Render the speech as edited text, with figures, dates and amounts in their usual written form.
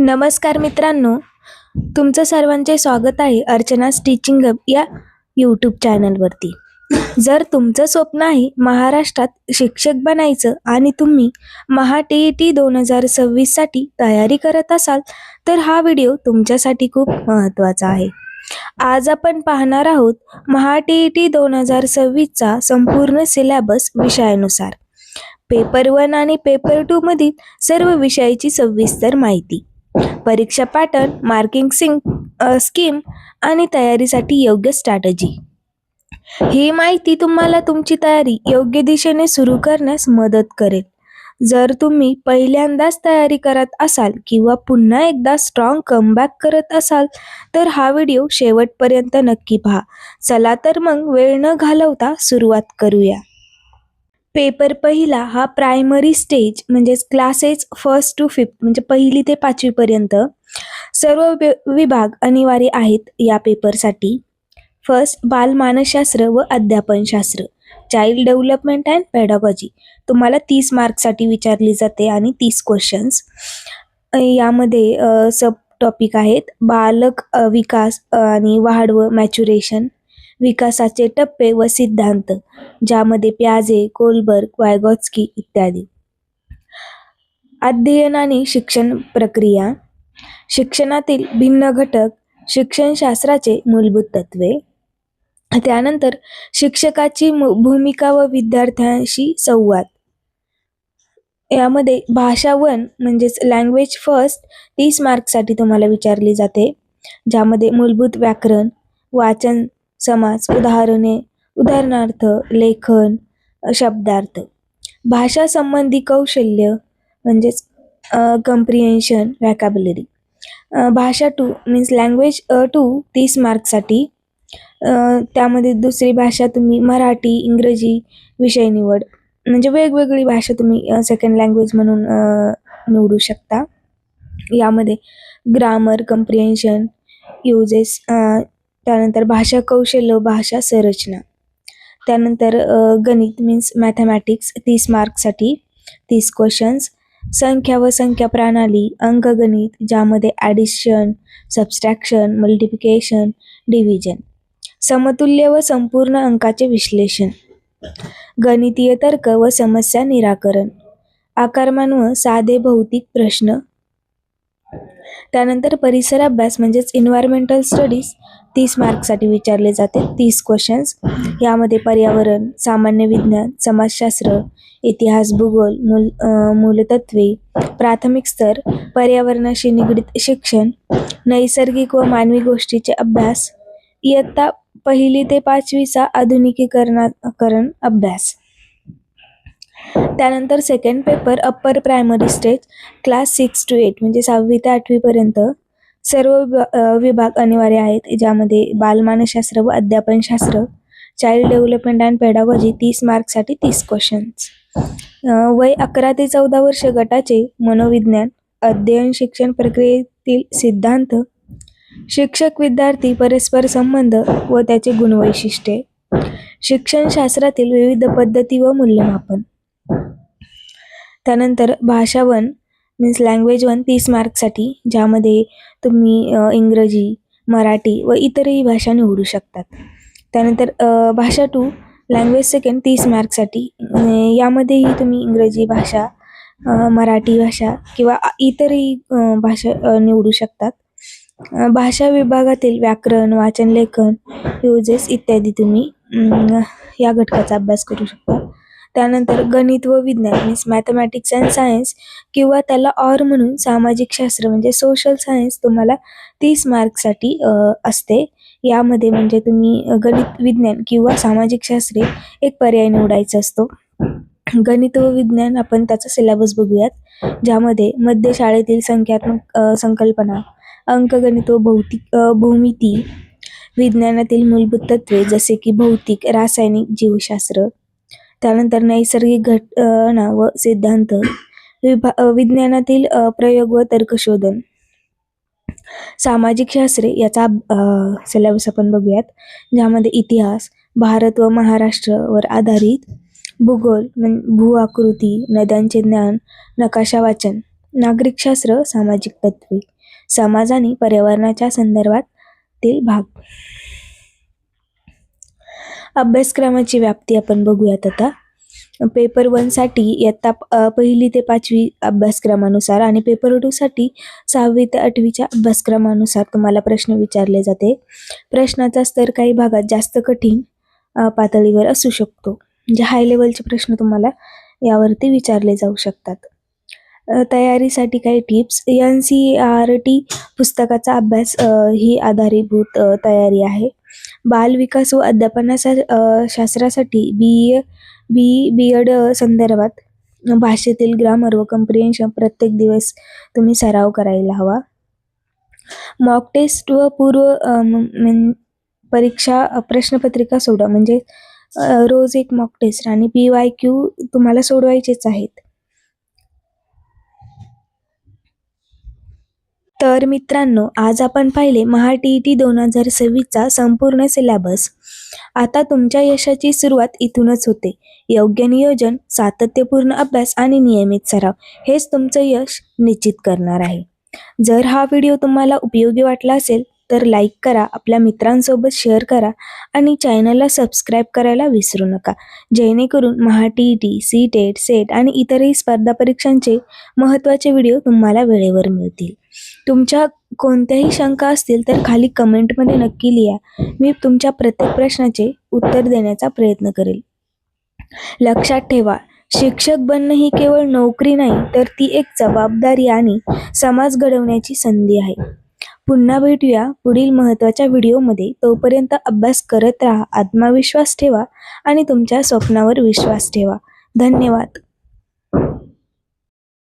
नमस्कार मित्रांनो, तुमचं सर्वांचे स्वागत आहे अर्चना's टीचिंग हब या यूट्यूब चॅनलवरती. जर तुमचं स्वप्न आहे महाराष्ट्रात शिक्षक बनायचं आणि तुम्ही महा TET 2026 साठी तयारी करत असाल तर हा व्हिडिओ तुमच्यासाठी खूप महत्त्वाचा आहे. आज आपण पाहणार आहोत महा TET 2026 चा संपूर्ण सिलेबस विषयानुसार, पेपर 1 आणि पेपर 2 मधील सर्व विषयाची सविस्तर माहिती, परीक्षा पॅटर्न, मार्किंग स्कीम आणि तयारीसाठी योग्य स्ट्रॅटेजी. ही माहिती तुम्हाला तुमची तयारी योग्य दिशेने सुरू करण्यास मदत करेल. जर तुम्ही पहिल्यांदाच तयारी करत असाल किंवा पुन्हा एकदा स्ट्रॉंग कमबॅक करत असाल तर हा व्हिडिओ शेवटपर्यंत नक्की पहा. चला तर मग वेळ न घालवता सुरुवात करूया. पेपर पहिला हा प्रायमरी स्टेज म्हणजेच क्लासेस 1st to 5th म्हणजे 1ली ते 5वी पर्यंत सर्व विभाग अनिवार्य आहेत या पेपरसाठी. फर्स्ट, बालमानसशास्त्र व अध्यापनशास्त्र, चाइल्ड डेव्हलपमेंट अँड पेडागॉजी. तुम्हाला 30 मार्क्ससाठी विचारली जाते आणि 30 क्वेश्चन्स. यामध्ये सब टॉपिक आहेत बालक विकास आणि वाढ व मॅच्युरेशन, विकासाचे टप्पे व सिद्धांत, ज्यामध्ये प्याजे, कोलबर्ग, वायगॉत्स्की इत्यादी. अध्ययन आणि शिक्षण प्रक्रिया, शिक्षणातील भिन्न घटक, शिक्षणशास्त्राचे मूलभूत तत्वे. त्यानंतर शिक्षकाची भूमिका व विद्यार्थ्यांशी संवाद. यामध्ये भाषा 1 म्हणजेच लँग्वेज फर्स्ट 30 मार्क्ससाठी तुम्हाला विचारली जाते, ज्यामध्ये मूलभूत व्याकरण, वाचन, समास, उदाहरणे, उदाहरणार्थ, लेखन, शब्दार्थ. भाषा संबंधी कौशल्य म्हणजेच कम्प्रिहेन्शन, व्हॅकॅब्युलरी. भाषा 2 मीन्स लँग्वेज 2 30 मार्क्ससाठी. त्यामध्ये दुसरी भाषा तुम्ही मराठी, इंग्रजी विषय निवड, म्हणजे वेगवेगळी भाषा तुम्ही सेकंड लँग्वेज म्हणून निवडू शकता. यामध्ये ग्रामर, कम्प्रिहेन्शन, युजेस, त्यानंतर भाषा कौशल्य, भाषा संरचना. त्यानंतर गणित मीन्स मॅथमॅटिक्स 30 मार्क्ससाठी 30 क्वेश्चन्स. संख्या व संख्या प्रणाली, अंकगणित, ज्यामध्ये ॲडिशन, सबस्ट्रॅक्शन, मल्टिप्लिकेशन, डिव्हिजन. समतुल्य व संपूर्ण अंकाचे विश्लेषण, गणितीय तर्क व समस्या निराकरण, आकारमान व साधे भौतिक प्रश्न. त्यानंतर परिसर अभ्यास म्हणजेच एन्व्हायरमेंटल स्टडीज 30 मार्क्ससाठी विचारले जाते 30 क्वेश्चन्स. यामध्ये पर्यावरण, सामान्य विज्ञान, समाजशास्त्र, इतिहास, भूगोल, मूलतत्वे, प्राथमिक स्तर, पर्यावरणाशी निगडित शिक्षण, नैसर्गिक व मानवी गोष्टीचे अभ्यास, इयत्ता 1ली ते 5वीचा आधुनिकीकरण अभ्यास. त्यानंतर second paper upper primary stage class 6 to 8 म्हणजे 6वी ते 8वी पर्यंत सर्व विभाग अनिवार्य आहेत, ज्यामध्ये बालमानसशास्त्र व अध्यापनशास्त्र, चाइल्ड डेव्हलपमेंट अँड पेडागॉजी 30 मार्क्ससाठी 30 क्वेश्चन्स. वय 11 ते 14 वर्ष गटाचे मनोविज्ञान, अध्ययन शिक्षण प्रक्रियेतील सिद्धांत, शिक्षक विद्यार्थी परस्पर संबंध व त्याचे गुणवैशिष्ट्ये, शिक्षणशास्त्रातील विविध पद्धती व मूल्यमापन. त्यानंतर भाषा 1 मीन्स लँग्वेज 1 30 मार्क्ससाठी, ज्यामध्ये तुम्ही इंग्रजी, मराठी व इतरही भाषा निवडू शकतात. त्यानंतर भाषा 2 लँग्वेज सेकंड 30 मार्क्ससाठी, यामध्येही तुम्ही इंग्रजी भाषा, मराठी भाषा किंवा इतरही भाषा निवडू शकतात. भाषा विभागातील व्याकरण, वाचन, लेखन, युजेस इत्यादी तुम्ही या घटकाचा अभ्यास करू शकता. त्यानंतर गणित व विज्ञान मीन्स मॅथमॅटिक्स अँड सायन्स किंवा त्याला ऑर म्हणून सामाजिक शास्त्र म्हणजे सोशल सायन्स तुम्हाला 30 मार्क्ससाठी असते. यामध्ये म्हणजे तुम्ही गणित, विज्ञान किंवा सामाजिक शास्त्रे एक पर्याय निवडायचा असतो. गणित व विज्ञान आपण त्याचा सिलेबस बघूयात, ज्यामध्ये मध्य शाळेतील संख्यात्मक संकल्पना, अंकगणित व भूमिती, विज्ञानातील मूलभूत तत्वे जसे की भौतिक, रासायनिक, जीवशास्त्र. त्यानंतर नैसर्गिक घटना व सिद्धांत, विज्ञानातील प्रयोग व तर्कशोधन. सामाजिक शास्त्रे याचा सिलेबस आपण बघूयात, ज्यामध्ये इतिहास, भारत व महाराष्ट्रावर आधारित, भूगोल भू आकृती, नद्यांचे ज्ञान, नकाशा वाचन, नागरिकशास्त्र, सामाजिक तत्त्वे, समाज आणि पर्यावरणाच्या संदर्भातील भाग. अभ्यासक्रमाची व्याप्ती आपण बघूयात आता. पेपर 1 साठी इयत्ता 1ली ते 5वी अभ्यासक्रमानुसार आणि पेपर 2 साठी 6वी ते 8वीच्या अभ्यासक्रमानुसार तुम्हाला प्रश्न विचारले जाते. प्रश्नाचा स्तर काही भागात जास्त कठीण पातळीवर असू शकतो. म्हणजे हाय लेवलचे प्रश्न तुम्हाला यावरती विचारले जाऊ शकतात. तयारीसाठी काही टिप्स. NCERT पुस्तकाचा अभ्यास ही आधारभूत तयारी आहे. बाल विकास व अध्यापनाशास्त्रासाठी B.Ed संदर्भात भाषेतील ग्रामर व कम्प्रिहेन्शन प्रत्येक दिवस तुम्ही सराव करायला हवा. मॉक टेस्ट व पूर्व परीक्षा प्रश्नपत्रिका सोडवा. म्हणजे रोज एक मॉक टेस्ट आणि PYQ तुम्हाला सोडवायचेच आहेत. तर मित्रांनो, आज आपण पाहिले महा-TET 2026चा संपूर्ण सिलेबस. आता तुमच्या यशाची सुरुवात इथूनच होते. योग्य नियोजन, सातत्यपूर्ण अभ्यास आणि नियमित सराव हेच तुमचं यश निश्चित करणार आहे. जर हा व्हिडिओ तुम्हाला उपयोगी वाटला असेल तर लाईक करा, आपल्या मित्रांसोबत शेअर करा आणि चॅनलला सबस्क्राईब करायला विसरू नका, जेणेकरून महा-TET, CTET, सेट आणि इतरही स्पर्धा परीक्षांचे महत्त्वाचे व्हिडिओ तुम्हाला वेळेवर मिळतील. तुमच्या कोणत्याही शंका असतील तर खाली कमेंटमध्ये नक्की लिहा. मी तुमच्या प्रत्येक प्रश्नाचे उत्तर देण्याचा प्रयत्न करेल. लक्षात ठेवा, शिक्षक बनणं ही केवळ नोकरी नाही, तर ती एक जबाबदारी आणि समाज घडवण्याची संधी आहे. पुन्हा भेटूया पुढील महत्त्वाच्या व्हिडिओमध्ये. तोपर्यंत अभ्यास करत राहा, आत्मविश्वास ठेवा आणि तुमच्या स्वप्नावर विश्वास ठेवा. धन्यवाद.